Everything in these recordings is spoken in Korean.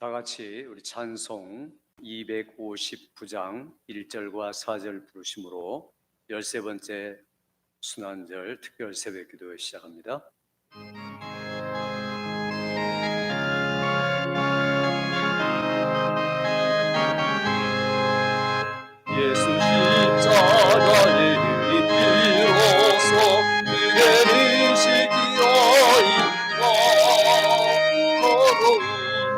다 같이 우리 찬송 259장 1절과 4절 부르심으로 13번째 순환절 특별 새벽 기도 시작합니다. 예수 십자가의 빛으로서 그대를 지키어인가 더러운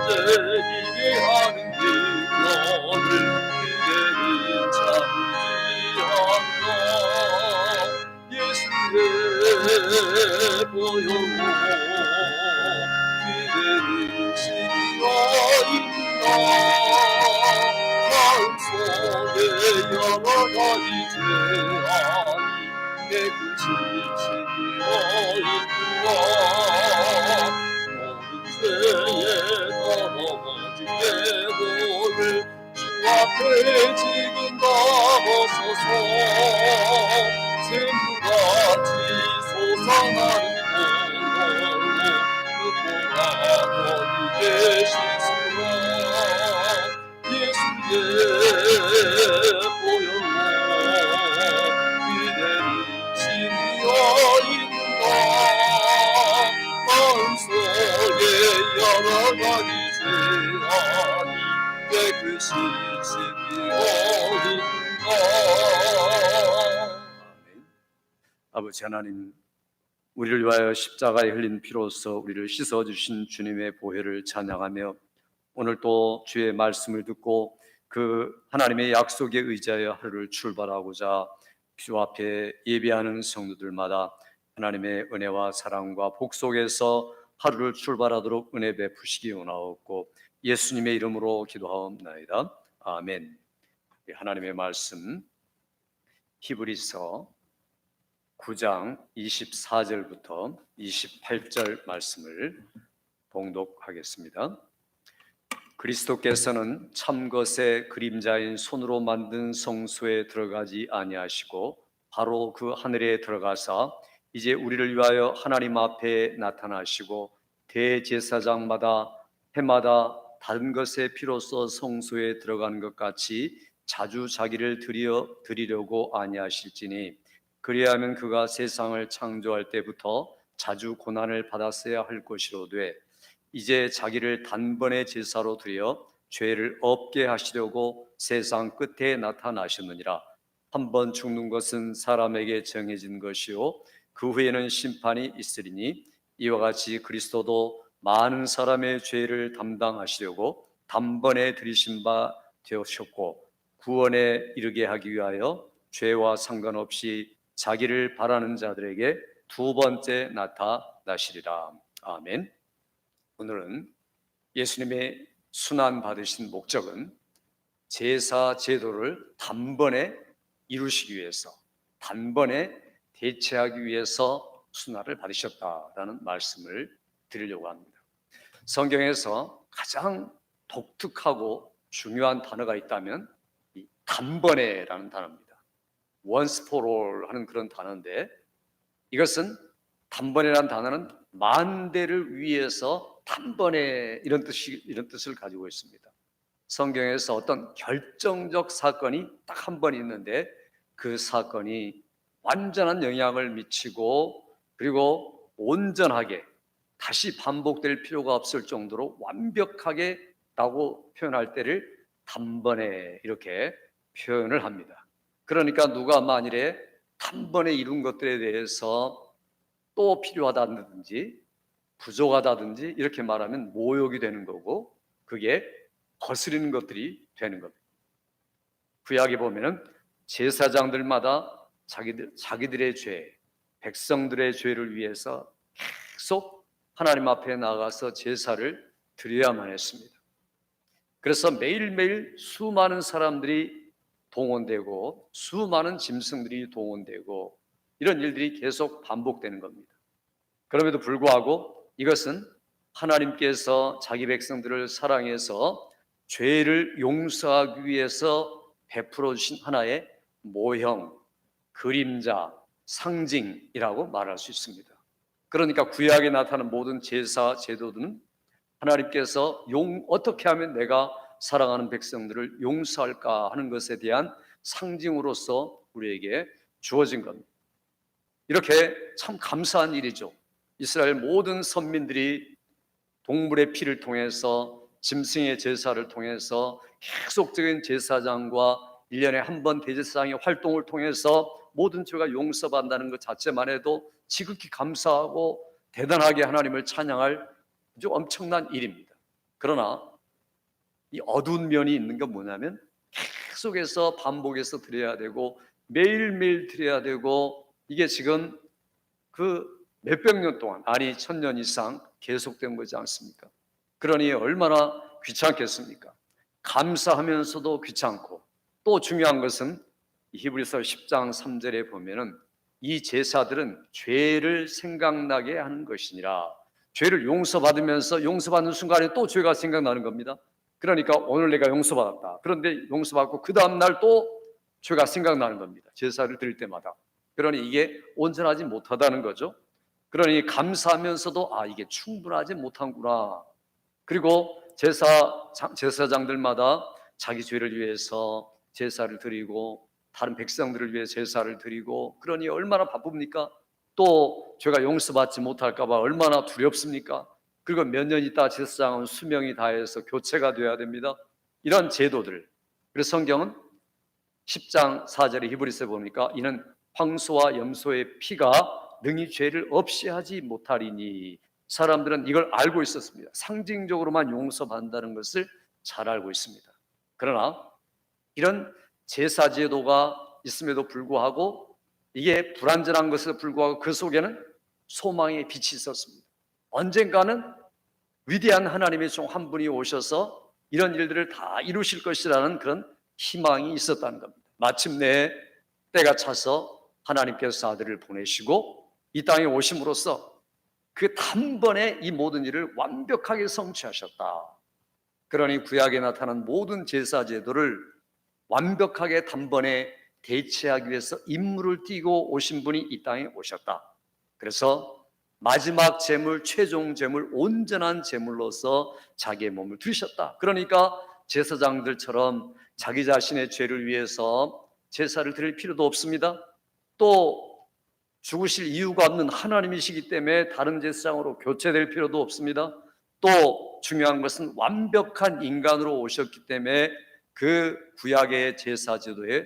죄이게 하는 그녀를 그대를 찬미한다. 예수의 보혈로 그대를 지키어인가 마음속에 여러 가지 죄악이 깨끗이 지어있구나. 모든 죄에 더러워진 내고를 주 앞에 지금 담아서서 샘물같이 솟아나는 보혈로 그 보라더니 계시수라. 예수의 보혈로 그대를 지키어인가 마음속에 여러 가지 죄악이 깨끗이 지키어인가. 아버지 하나님, 우리를 위하여 십자가에 흘린 피로써 우리를 씻어주신 주님의 보혈을 찬양하며 오늘 또 주의 말씀을 듣고 그 하나님의 약속에 의지하여 하루를 출발하고자 주 앞에 예배하는 성도들마다 하나님의 은혜와 사랑과 복 속에서 하루를 출발하도록 은혜 베푸시기 원하옵고 예수님의 이름으로 기도하옵나이다. 아멘. 하나님의 말씀 히브리서 9장 24절부터 28절 말씀을 봉독하겠습니다. 그리스도께서는 참것의 그림자인 손으로 만든 성소에 들어가지 아니하시고 바로 그 하늘에 들어가사 이제 우리를 위하여 하나님 앞에 나타나시고 대제사장마다 해마다 다른 것의 피로써 성소에 들어가는 것 같이 자주 자기를 드리려고 아니하실지니 그리하면 그가 세상을 창조할 때부터 자주 고난을 받았어야 할 것이로되 이제 자기를 단번에 제사로 드려 죄를 없게 하시려고 세상 끝에 나타나셨느니라. 한번 죽는 것은 사람에게 정해진 것이요 그 후에는 심판이 있으리니 이와 같이 그리스도도 많은 사람의 죄를 담당하시려고 단번에 들이신 바 되셨고 구원에 이르게 하기 위하여 죄와 상관없이 자기를 바라는 자들에게 두 번째 나타나시리라. 아멘. 오늘은 예수님의 순환 받으신 목적은 제사 제도를 단번에 이루시기 위해서, 단번에 대체하기 위해서 순환을 받으셨다라는 말씀을 드리려고 합니다. 성경에서 가장 독특하고 중요한 단어가 있다면 이 단번에라는 단어입니다. once for all 하는 그런 단어인데, 이것은 단번에라는 단어는 만대를 위해서 단번에 이런 뜻을 가지고 있습니다. 성경에서 어떤 결정적 사건이 딱 한 번 있는데 그 사건이 완전한 영향을 미치고 그리고 온전하게 다시 반복될 필요가 없을 정도로 완벽하게 라고 표현할 때를 단번에 이렇게 표현을 합니다. 그러니까 누가 만일에 단번에 이룬 것들에 대해서 또 필요하다든지 부족하다든지 이렇게 말하면 모욕이 되는 거고 그게 거스리는 것들이 되는 겁니다. 구약에 보면은 제사장들마다 자기들의 죄, 백성들의 죄를 위해서 계속 하나님 앞에 나가서 제사를 드려야만 했습니다. 그래서 매일매일 수많은 사람들이 동원되고 수많은 짐승들이 동원되고 이런 일들이 계속 반복되는 겁니다. 그럼에도 불구하고 이것은 하나님께서 자기 백성들을 사랑해서 죄를 용서하기 위해서 베풀어 주신 하나의 모형, 그림자, 상징이라고 말할 수 있습니다. 그러니까 구약에 나타나는 모든 제사 제도들은 하나님께서 어떻게 하면 내가 사랑하는 백성들을 용서할까 하는 것에 대한 상징으로서 우리에게 주어진 겁니다. 이렇게 참 감사한 일이죠. 이스라엘 모든 선민들이 동물의 피를 통해서, 짐승의 제사를 통해서, 계속적인 제사장과 1년에 한 번 대제사장의 활동을 통해서 모든 죄가 용서받는다는 것 자체만 해도 지극히 감사하고 대단하게 하나님을 찬양할 아주 엄청난 일입니다. 그러나 이 어두운 면이 있는 건 뭐냐면 계속해서 반복해서 드려야 되고 매일매일 드려야 되고, 이게 지금 그 몇백 년 동안, 아니 1000년 이상 계속된 거지 않습니까? 그러니 얼마나 귀찮겠습니까? 감사하면서도 귀찮고, 또 중요한 것은 히브리서 10장 3절에 보면은 이 제사들은 죄를 생각나게 하는 것이니라. 죄를 용서받으면서 용서받는 순간에 또 죄가 생각나는 겁니다. 그러니까 오늘 내가 용서받았다. 그런데 용서받고 그 다음날 또 죄가 생각나는 겁니다. 제사를 드릴 때마다. 그러니 이게 온전하지 못하다는 거죠. 그러니 감사하면서도 이게 충분하지 못한구나. 그리고 제사장들마다 자기 죄를 위해서 제사를 드리고 다른 백성들을 위해 제사를 드리고, 그러니 얼마나 바쁩니까? 또 죄가 용서받지 못할까 봐 얼마나 두렵습니까? 그리고 몇 년 있다 제사장은 수명이 다해서 교체가 돼야 됩니다. 이런 제도들. 그래서 성경은 10장 4절에 히브리서에 보니까 이는 황소와 염소의 피가 능히 죄를 없이 하지 못하리니, 사람들은 이걸 알고 있었습니다. 상징적으로만 용서받는다는 것을 잘 알고 있습니다. 그러나 이런 제사 제도가 있음에도 불구하고, 이게 불완전한 것에도 불구하고 그 속에는 소망의 빛이 있었습니다. 언젠가는 위대한 하나님의 종 한 분이 오셔서 이런 일들을 다 이루실 것이라는 그런 희망이 있었다는 겁니다. 마침내 때가 차서 하나님께서 아들을 보내시고 이 땅에 오심으로써 그 단번에 이 모든 일을 완벽하게 성취하셨다. 그러니 구약에 나타난 모든 제사 제도를 완벽하게 단번에 대체하기 위해서 임무를 띠고 오신 분이 이 땅에 오셨다. 그래서 마지막 제물, 최종 제물, 온전한 제물로서 자기의 몸을 드리셨다. 그러니까 제사장들처럼 자기 자신의 죄를 위해서 제사를 드릴 필요도 없습니다. 또 죽으실 이유가 없는 하나님이시기 때문에 다른 제사장으로 교체될 필요도 없습니다. 또 중요한 것은 완벽한 인간으로 오셨기 때문에 그 구약의 제사 제도에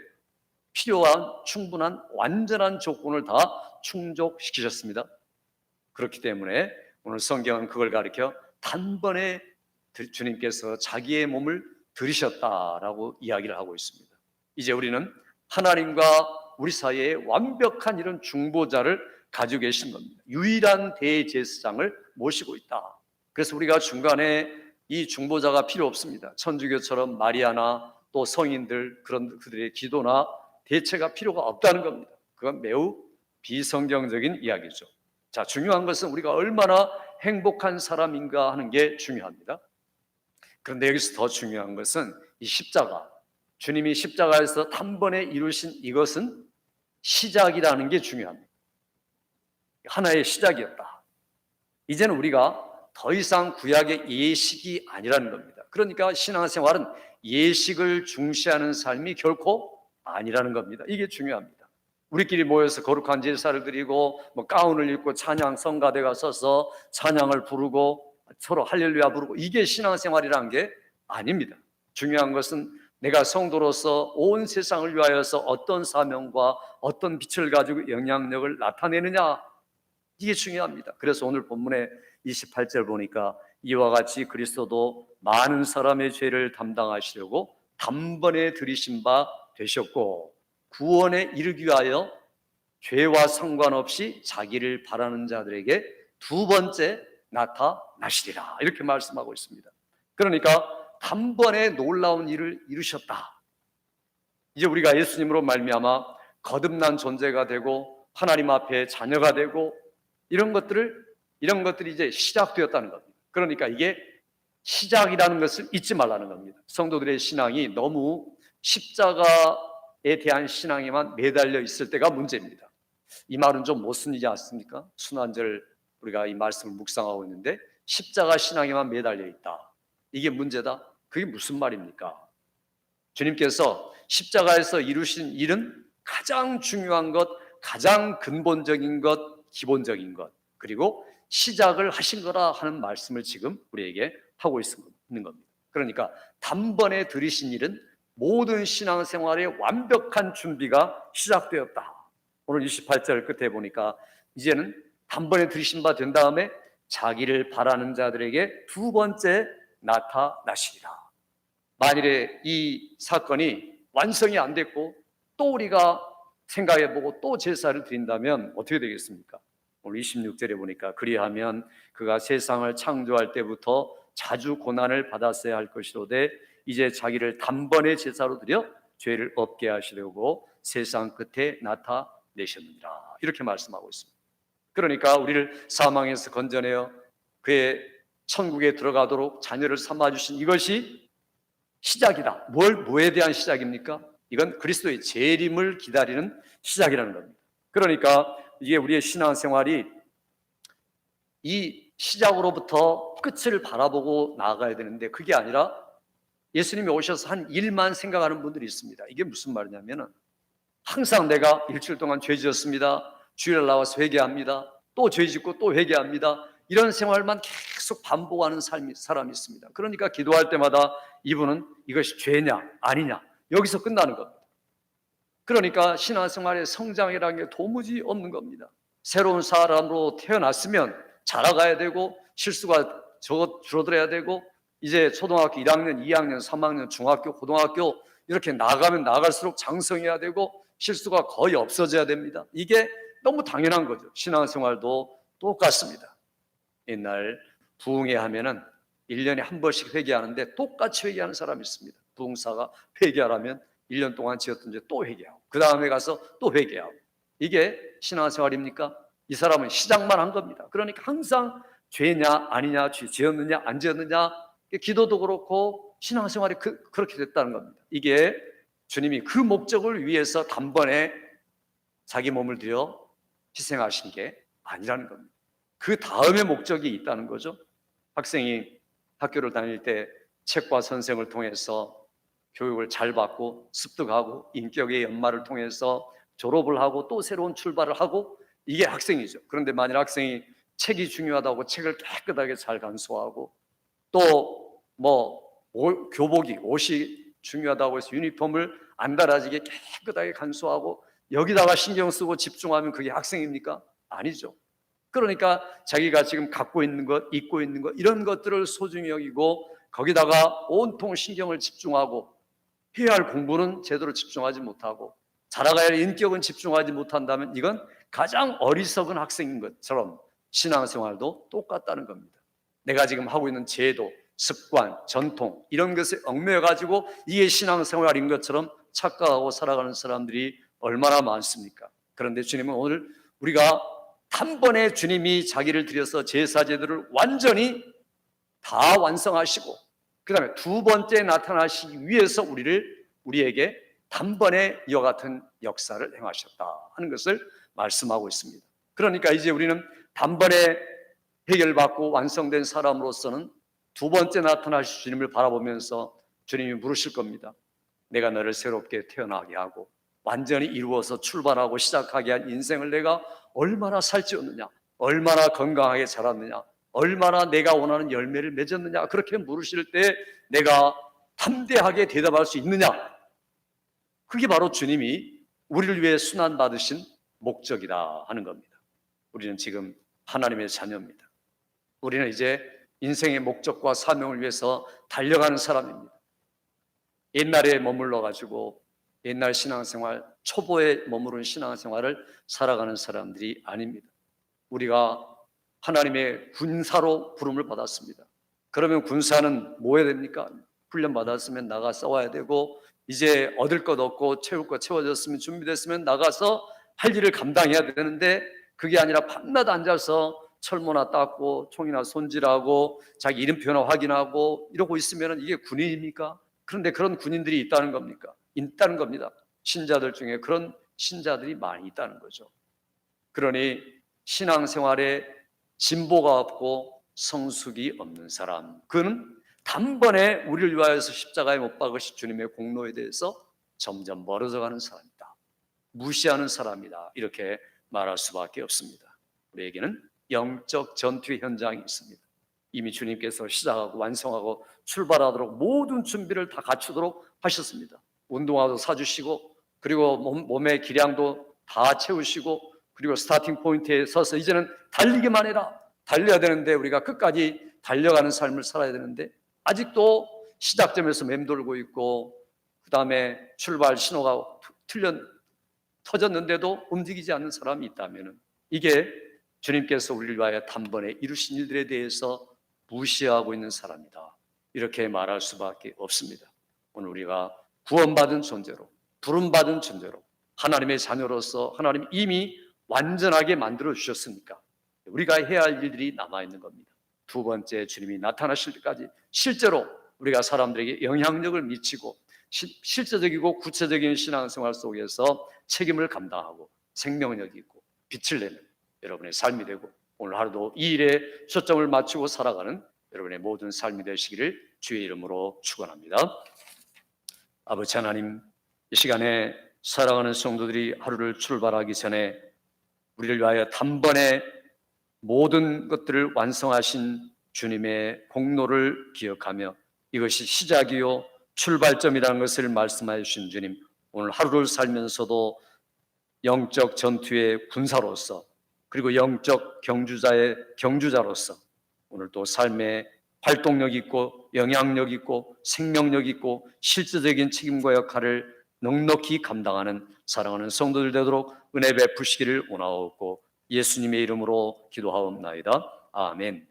필요한 충분한 완전한 조건을 다 충족시키셨습니다. 그렇기 때문에 오늘 성경은 그걸 가리켜 단번에 주님께서 자기의 몸을 들이셨다라고 이야기를 하고 있습니다. 이제 우리는 하나님과 우리 사이에 완벽한 이런 중보자를 가지고 계신 겁니다. 유일한 대제사장을 모시고 있다. 그래서 우리가 중간에 이 중보자가 필요 없습니다. 천주교처럼 마리아나 또 성인들, 그런 그들의 기도나 대체가 필요가 없다는 겁니다. 그건 매우 비성경적인 이야기죠. 자, 중요한 것은 우리가 얼마나 행복한 사람인가 하는 게 중요합니다. 그런데 여기서 더 중요한 것은 이 십자가, 주님이 십자가에서 단번에 이루신 이것은 시작이라는 게 중요합니다. 하나의 시작이었다. 이제는 우리가 더 이상 구약의 예식이 아니라는 겁니다. 그러니까 신앙생활은 예식을 중시하는 삶이 결코 아니라는 겁니다. 이게 중요합니다. 우리끼리 모여서 거룩한 제사를 드리고 가운을 입고 찬양 성가대가 서서 찬양을 부르고 서로 할렐루야 부르고, 이게 신앙생활이라는 게 아닙니다. 중요한 것은 내가 성도로서 온 세상을 위하여서 어떤 사명과 어떤 빛을 가지고 영향력을 나타내느냐, 이게 중요합니다. 그래서 오늘 본문의 28절 보니까 이와 같이 그리스도도 많은 사람의 죄를 담당하시려고 단번에 들이신 바 되셨고 구원에 이르기 위하여 죄와 상관없이 자기를 바라는 자들에게 두 번째 나타나시리라, 이렇게 말씀하고 있습니다. 그러니까 단번에 놀라운 일을 이루셨다. 이제 우리가 예수님으로 말미암아 거듭난 존재가 되고 하나님 앞에 자녀가 되고 이런 것들이 이제 시작되었다는 겁니다. 그러니까 이게 시작이라는 것을 잊지 말라는 겁니다. 성도들의 신앙이 너무 십자가에 대한 신앙에만 매달려 있을 때가 문제입니다. 이 말은 좀 못 쓰지 않습니까? 순환절 우리가 이 말씀을 묵상하고 있는데 십자가 신앙에만 매달려 있다. 이게 문제다. 그게 무슨 말입니까? 주님께서 십자가에서 이루신 일은 가장 중요한 것, 가장 근본적인 것, 기본적인 것, 그리고 시작을 하신 거라 하는 말씀을 지금 우리에게 하고 있는 겁니다. 그러니까 단번에 들이신 일은 모든 신앙생활의 완벽한 준비가 시작되었다. 오늘 28절 끝에 보니까 이제는 단번에 들이신 바 된 다음에 자기를 바라는 자들에게 두 번째 나타나시리라. 만일에 이 사건이 완성이 안 됐고 또 우리가 생각해보고 또 제사를 드린다면 어떻게 되겠습니까? 오늘 26절에 보니까 그리하면 그가 세상을 창조할 때부터 자주 고난을 받았어야 할 것이로되 이제 자기를 단번에 제사로 드려 죄를 없게 하시려고 세상 끝에 나타내셨느니라. 이렇게 말씀하고 있습니다. 그러니까 우리를 사망에서 건져내어 그의 천국에 들어가도록 자녀를 삼아주신 이것이 시작이다. 뭐에 대한 시작입니까? 이건 그리스도의 재림을 기다리는 시작이라는 겁니다. 그러니까 이게 우리의 신앙생활이 이 시작으로부터 끝을 바라보고 나아가야 되는데 그게 아니라 예수님이 오셔서 한 일만 생각하는 분들이 있습니다. 이게 무슨 말이냐면 항상 내가 일주일 동안 죄 지었습니다. 주일날 나와서 회개합니다. 또 죄 짓고 또 회개합니다. 이런 생활만 계속 반복하는 사람이 있습니다. 그러니까 기도할 때마다 이분은 이것이 죄냐 아니냐 여기서 끝나는 겁니다. 그러니까 신앙생활의 성장이라는 게 도무지 없는 겁니다. 새로운 사람으로 태어났으면 자라가야 되고 실수가 줄어들어야 되고 이제 초등학교 1학년, 2학년, 3학년, 중학교, 고등학교 이렇게 나가면 나갈수록 장성해야 되고 실수가 거의 없어져야 됩니다. 이게 너무 당연한 거죠. 신앙생활도 똑같습니다. 옛날 부흥회 하면은 1년에 한 번씩 회개하는데 똑같이 회개하는 사람이 있습니다. 부흥사가 회개하라면 1년 동안 지었던 죄 또 회개하고 그 다음에 가서 또 회개하고 이게 신앙생활입니까? 이 사람은 시작만 한 겁니다. 그러니까 항상 죄냐 아니냐 죄 지었느냐 안 지었느냐 기도도 그렇고 신앙생활이 그렇게 됐다는 겁니다. 이게 주님이 그 목적을 위해서 단번에 자기 몸을 들여 희생하신 게 아니라는 겁니다. 그 다음에 목적이 있다는 거죠. 학생이 학교를 다닐 때 책과 선생을 통해서 교육을 잘 받고 습득하고 인격의 연마를 통해서 졸업을 하고 또 새로운 출발을 하고 이게 학생이죠. 그런데 만일 학생이 책이 중요하다고 책을 깨끗하게 잘 간수하고 또 교복이 옷이 중요하다고 해서 유니폼을 안 달아지게 깨끗하게 간수하고 여기다가 신경 쓰고 집중하면 그게 학생입니까? 아니죠. 그러니까 자기가 지금 갖고 있는 것, 입고 있는 것 이런 것들을 소중히 여기고 거기다가 온통 신경을 집중하고 해야 할 공부는 제대로 집중하지 못하고 자라가야 할 인격은 집중하지 못한다면 이건 가장 어리석은 학생인 것처럼 신앙생활도 똑같다는 겁니다. 내가 지금 하고 있는 제도, 습관, 전통 이런 것에 얽매여가지고 이게 신앙생활인 것처럼 착각하고 살아가는 사람들이 얼마나 많습니까? 그런데 주님은 오늘 우리가 단번에 주님이 자기를 들여서 제사제도를 완전히 다 완성하시고 그 다음에 두 번째 나타나시기 위해서 우리에게 단번에 이와 같은 역사를 행하셨다 하는 것을 말씀하고 있습니다. 그러니까 이제 우리는 단번에 해결받고 완성된 사람으로서는 두 번째 나타나실 주님을 바라보면서 주님이 물으실 겁니다. 내가 너를 새롭게 태어나게 하고 완전히 이루어서 출발하고 시작하게 한 인생을 내가 얼마나 살찌웠느냐, 얼마나 건강하게 자랐느냐, 얼마나 내가 원하는 열매를 맺었느냐 그렇게 물으실 때 내가 담대하게 대답할 수 있느냐, 그게 바로 주님이 우리를 위해 순환받으신 목적이다 하는 겁니다. 우리는 지금 하나님의 자녀입니다. 우리는 이제 인생의 목적과 사명을 위해서 달려가는 사람입니다. 옛날에 머물러 가지고 옛날 신앙생활, 초보에 머무른 신앙생활을 살아가는 사람들이 아닙니다. 우리가 하나님의 군사로 부름을 받았습니다. 그러면 군사는 뭐 해야 됩니까? 훈련 받았으면 나가 싸워야 되고 이제 얻을 것 얻고 채울 것 채워졌으면 준비됐으면 나가서 할 일을 감당해야 되는데 그게 아니라 밤낮 앉아서 철모나 닦고 총이나 손질하고 자기 이름표나 확인하고 이러고 있으면 이게 군인입니까? 그런데 그런 군인들이 있다는 겁니까? 있다는 겁니다. 신자들 중에 그런 신자들이 많이 있다는 거죠. 그러니 신앙생활에 진보가 없고 성숙이 없는 사람, 그는 단번에 우리를 위하여서 십자가에 못 박으신 주님의 공로에 대해서 점점 멀어져 가는 사람이다, 무시하는 사람이다, 이렇게 말할 수밖에 없습니다. 우리에게는 영적 전투의 현장이 있습니다. 이미 주님께서 시작하고 완성하고 출발하도록 모든 준비를 다 갖추도록 하셨습니다. 운동화도 사주시고, 그리고 몸의 기량도 다 채우시고, 그리고 스타팅 포인트에 서서 이제는 달리기만 해라. 달려야 되는데, 우리가 끝까지 달려가는 삶을 살아야 되는데 아직도 시작점에서 맴돌고 있고, 그 다음에 출발 신호가 터졌는데도 움직이지 않는 사람이 있다면, 이게 주님께서 우리를 위하여 단번에 이루신 일들에 대해서 무시하고 있는 사람이다, 이렇게 말할 수밖에 없습니다. 오늘 우리가 구원받은 존재로, 부름받은 존재로, 하나님의 자녀로서 하나님 이미 완전하게 만들어 주셨으니까 우리가 해야 할 일들이 남아있는 겁니다. 두 번째, 주님이 나타나실 때까지 실제로 우리가 사람들에게 영향력을 미치고 실제적이고 구체적인 신앙생활 속에서 책임을 감당하고 생명력이 있고 빛을 내는 여러분의 삶이 되고, 오늘 하루도 이 일에 초점을 맞추고 살아가는 여러분의 모든 삶이 되시기를 주의 이름으로 축원합니다. 아버지 하나님, 이 시간에 사랑하는 성도들이 하루를 출발하기 전에 우리를 위하여 단번에 모든 것들을 완성하신 주님의 공로를 기억하며 이것이 시작이요 출발점이라는 것을 말씀하여 주신 주님, 오늘 하루를 살면서도 영적 전투의 군사로서, 그리고 영적 경주자로서 오늘 또 삶의 활동력 있고 영향력 있고 생명력 있고 실제적인 책임과 역할을 넉넉히 감당하는 사랑하는 성도들 되도록 은혜 베푸시기를 원하옵고 예수님의 이름으로 기도하옵나이다. 아멘.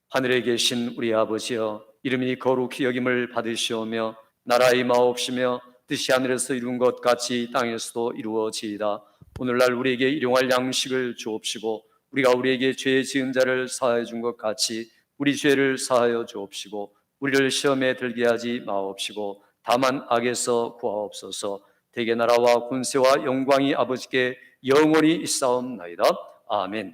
하늘에 계신 우리 아버지여, 이름이 거룩히 여김을 받으시오며 나라의 임하옵시며 뜻이 하늘에서 이룬 것 같이 땅에서도 이루어지이다. 오늘날 우리에게 일용할 양식을 주옵시고 우리가 우리에게 죄 지은 자를 사하여 준 것 같이 우리 죄를 사하여 주옵시고 우리를 시험에 들게 하지 마옵시고 다만 악에서 구하옵소서. 대개 나라와 군세와 영광이 아버지께 영원히 있사옵나이다. 아멘.